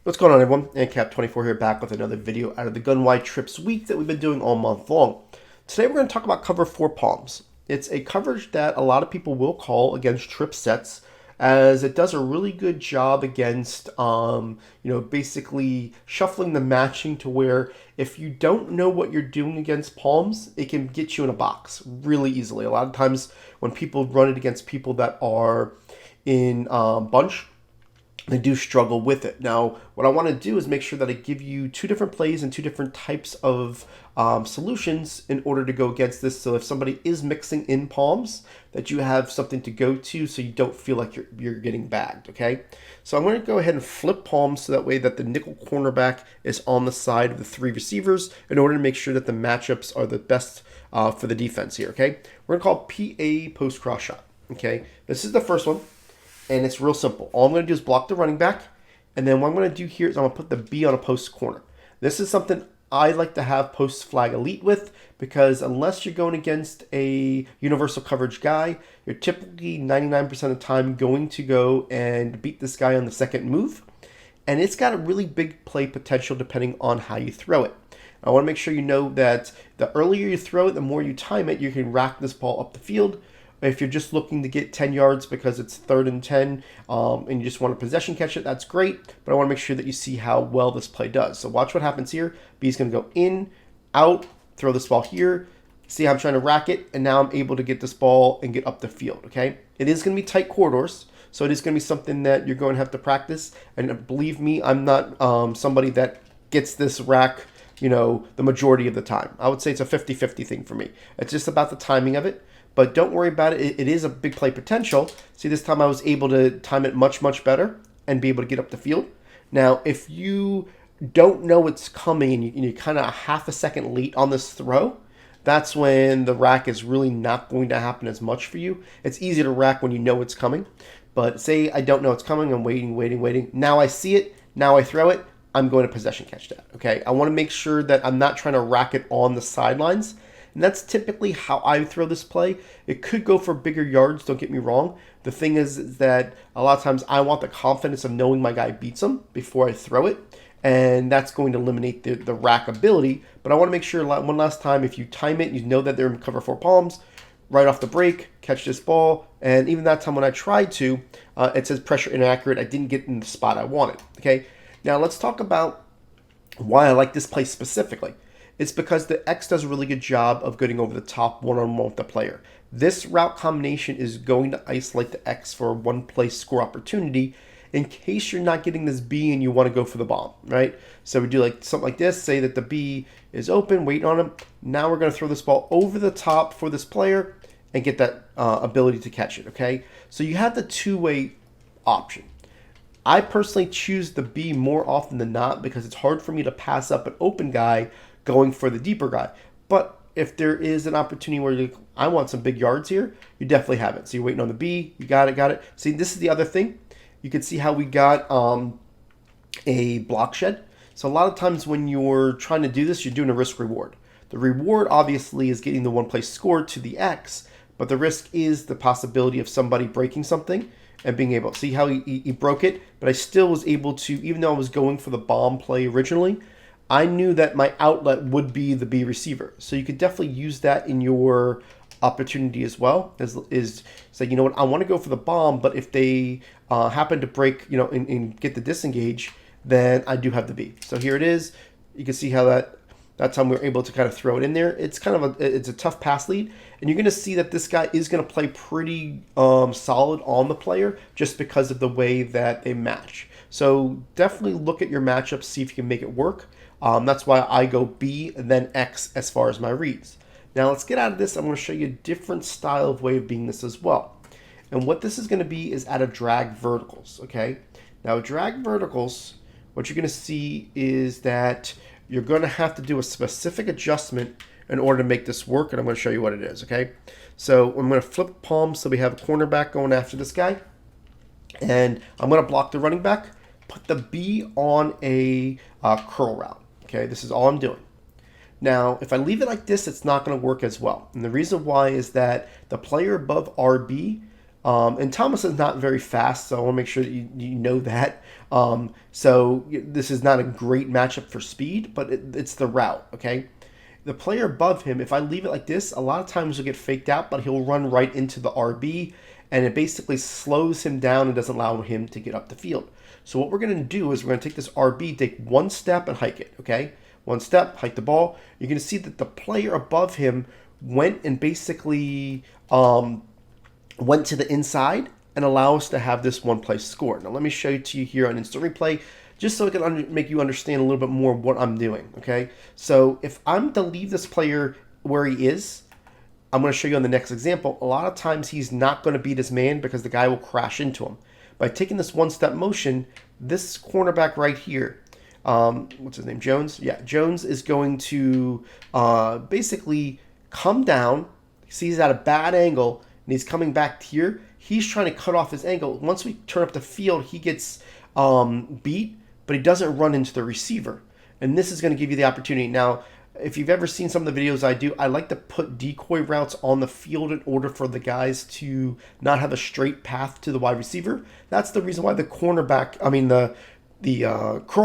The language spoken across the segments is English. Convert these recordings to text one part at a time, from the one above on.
What's going on, everyone? AndCap24 here, back with another video out of the Gun Wide Trips week that we've been doing all month long. Today we're going to talk about cover 4 palms. It's a coverage that a lot of people will call against trip sets, as it does a really good job against, basically shuffling the matching to where if you don't know what you're doing against palms, it can get you in a box really easily. A lot of times when people run it against people that are in bunch, they do struggle with it. Now, what I want to do is make sure that I give you two different plays and two different types of solutions in order to go against this. So if somebody is mixing in palms, that you have something to go to so you don't feel like you're getting bagged, okay? So I'm going to go ahead and flip palms so that way that the nickel cornerback is on the side of the three receivers in order to make sure that the matchups are the best for the defense here, okay? We're going to call PA post cross shot, okay? This is the first one. And it's real simple. All I'm going to do is block the running back. And then what I'm going to do here is I'm going to put the B on a post corner. This is something I like to have post flag elite with, because unless you're going against a universal coverage guy, you're typically 99% of the time going to go and beat this guy on the second move. And it's got a really big play potential depending on how you throw it. I want to make sure you know that the earlier you throw it, the more you time it, you can rack this ball up the field. If you're just looking to get 10 yards because it's 3rd and 10 and you just want to possession catch it, that's great. But I want to make sure that you see how well this play does. So watch what happens here. B's going to go in, out, throw this ball here. See how I'm trying to rack it, and now I'm able to get this ball and get up the field, okay? It is going to be tight corridors, so it is going to be something that you're going to have to practice. And believe me, I'm not somebody that gets this rack, the majority of the time. I would say it's a 50-50 thing for me. It's just about the timing of it. But don't worry about it. It is a big play potential. See, this time I was able to time it much, much better and be able to get up the field. Now, if you don't know it's coming and you're kind of half a second late on this throw, that's when the rack is really not going to happen as much for you. It's easy to rack when you know it's coming. But say I don't know it's coming. I'm waiting. Now I see it. Now I throw it. I'm going to possession catch that. Okay. I want to make sure that I'm not trying to rack it on the sidelines. And that's typically how I throw this play. It could go for bigger yards, don't get me wrong. The thing is that a lot of times I want the confidence of knowing my guy beats him before I throw it. And that's going to eliminate the rack ability. But I want to make sure one last time, if you time it, you know that they're in cover 4 palms, right off the break, catch this ball. And even that time when I tried to, it says pressure inaccurate. I didn't get in the spot I wanted. Okay. Now let's talk about why I like this play specifically. It's because the X does a really good job of getting over the top one-on-one with the player. This route combination is going to isolate the X for a one-play score opportunity in case you're not getting this B and you want to go for the bomb, right? So we do like something like this, say that the B is open, waiting on him. Now we're going to throw this ball over the top for this player and get that ability to catch it, okay? So you have the two-way option. I personally choose the B more often than not because it's hard for me to pass up an open guy going for the deeper guy. But if there is an opportunity where I want some big yards here, you definitely have it. So you're waiting on the B. You got it. See, this is the other thing. You can see how we got a block shed. So a lot of times when you're trying to do this, you're doing a risk reward. The reward obviously is getting the one play score to the X, but the risk is the possibility of somebody breaking something and being able to see how he broke it. But I still was able to, even though I was going for the bomb play originally, I knew that my outlet would be the B receiver. So you could definitely use that in your opportunity as well. Is say, you know what, I want to go for the bomb, but if they happen to break, and get the disengage, then I do have the B. So here it is. You can see how that time we were able to kind of throw it in there. It's kind of it's a tough pass lead, and you're going to see that this guy is going to play pretty solid on the player just because of the way that they match. So definitely look at your matchups, see if you can make it work. That's why I go B and then X as far as my reads. Now let's get out of this. I'm going to show you a different style of way of being this as well. And what this is going to be is out of drag verticals, okay? Now drag verticals, what you're going to see is that you're going to have to do a specific adjustment in order to make this work, and I'm going to show you what it is, okay? So I'm going to flip palms so we have a cornerback going after this guy. And I'm going to block the running back, put the B on a curl route. Okay, this is all I'm doing. Now, if I leave it like this, it's not going to work as well. And the reason why is that the player above RB And Thomas is not very fast, so I want to make sure that you know that. So this is not a great matchup for speed, but it's the route, okay? The player above him, if I leave it like this, a lot of times he'll get faked out, but he'll run right into the RB, and it basically slows him down and doesn't allow him to get up the field. So what we're going to do is we're going to take this RB, take one step and hike it, okay? One step, hike the ball. You're going to see that the player above him went and basically went to the inside and allow us to have this one play score. Now let me show it to you here on instant replay, just so I can make you understand a little bit more what I'm doing, okay? So if I'm to leave this player where he is, I'm going to show you on the next example. A lot of times he's not going to beat his man because the guy will crash into him. By taking this one-step motion, this cornerback right here, what's his name, Jones? Yeah, Jones is going to basically come down. See, he's at a bad angle, and he's coming back here. He's trying to cut off his angle. Once we turn up the field, he gets beat, but he doesn't run into the receiver. And this is going to give you the opportunity. Now, if you've ever seen some of the videos I do, I like to put decoy routes on the field in order for the guys to not have a straight path to the wide receiver. That's the reason why the curl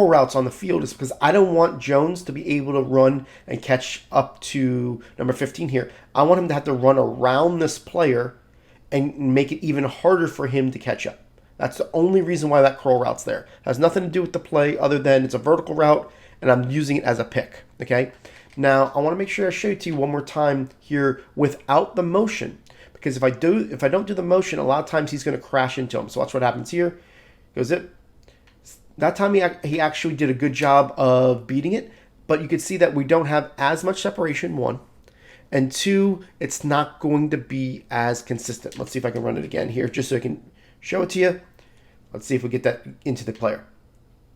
routes on the field is because I don't want Jones to be able to run and catch up to number 15 here. I want him to have to run around this player and make it even harder for him to catch up. That's the only reason why that curl route's there. It has nothing to do with the play other than it's a vertical route and I'm using it as a pick, okay? Now, I want to make sure I show it to you one more time here without the motion, because if I don't do the motion, a lot of times he's going to crash into him. So watch what happens here. Goes it. That time he actually did a good job of beating it, but you can see that we don't have as much separation, one, and two, it's not going to be as consistent. Let's see if I can run it again here just so I can show it to you. Let's see if we get that into the player.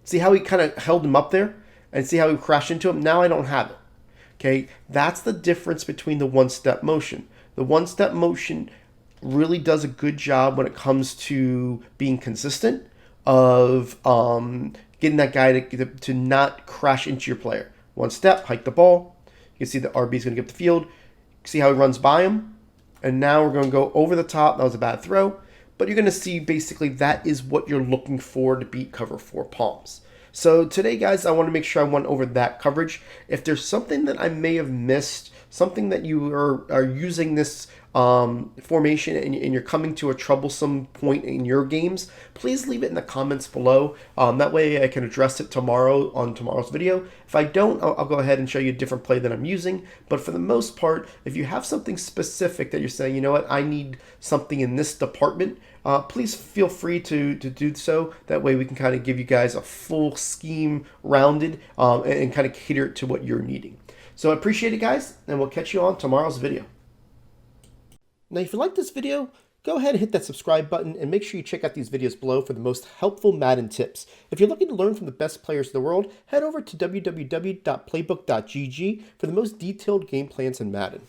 See how he kind of held him up there and see how he crashed into him? Now I don't have it. Okay, that's the difference between the one-step motion. The one-step motion really does a good job when it comes to being consistent of getting that guy to not crash into your player. One step, hike the ball. You can see the RB is going to get the field. See how he runs by him? And now we're going to go over the top. That was a bad throw. But you're going to see basically that is what you're looking for to beat cover 4 palms. So today, guys, I want to make sure I went over that coverage. If there's something that I may have missed, something that you are using this formation and you're coming to a troublesome point in your games, please leave it in the comments below. That way I can address it tomorrow on tomorrow's video. If I don't, I'll go ahead and show you a different play that I'm using. But for the most part, if you have something specific that you're saying, you know what, I need something in this department, please feel free to do so. That way we can kind of give you guys a full scheme rounded and kind of cater it to what you're needing. So I appreciate it, guys, and we'll catch you on tomorrow's video. Now, if you like this video, go ahead and hit that subscribe button and make sure you check out these videos below for the most helpful Madden tips. If you're looking to learn from the best players in the world, head over to www.playbook.gg for the most detailed game plans in Madden.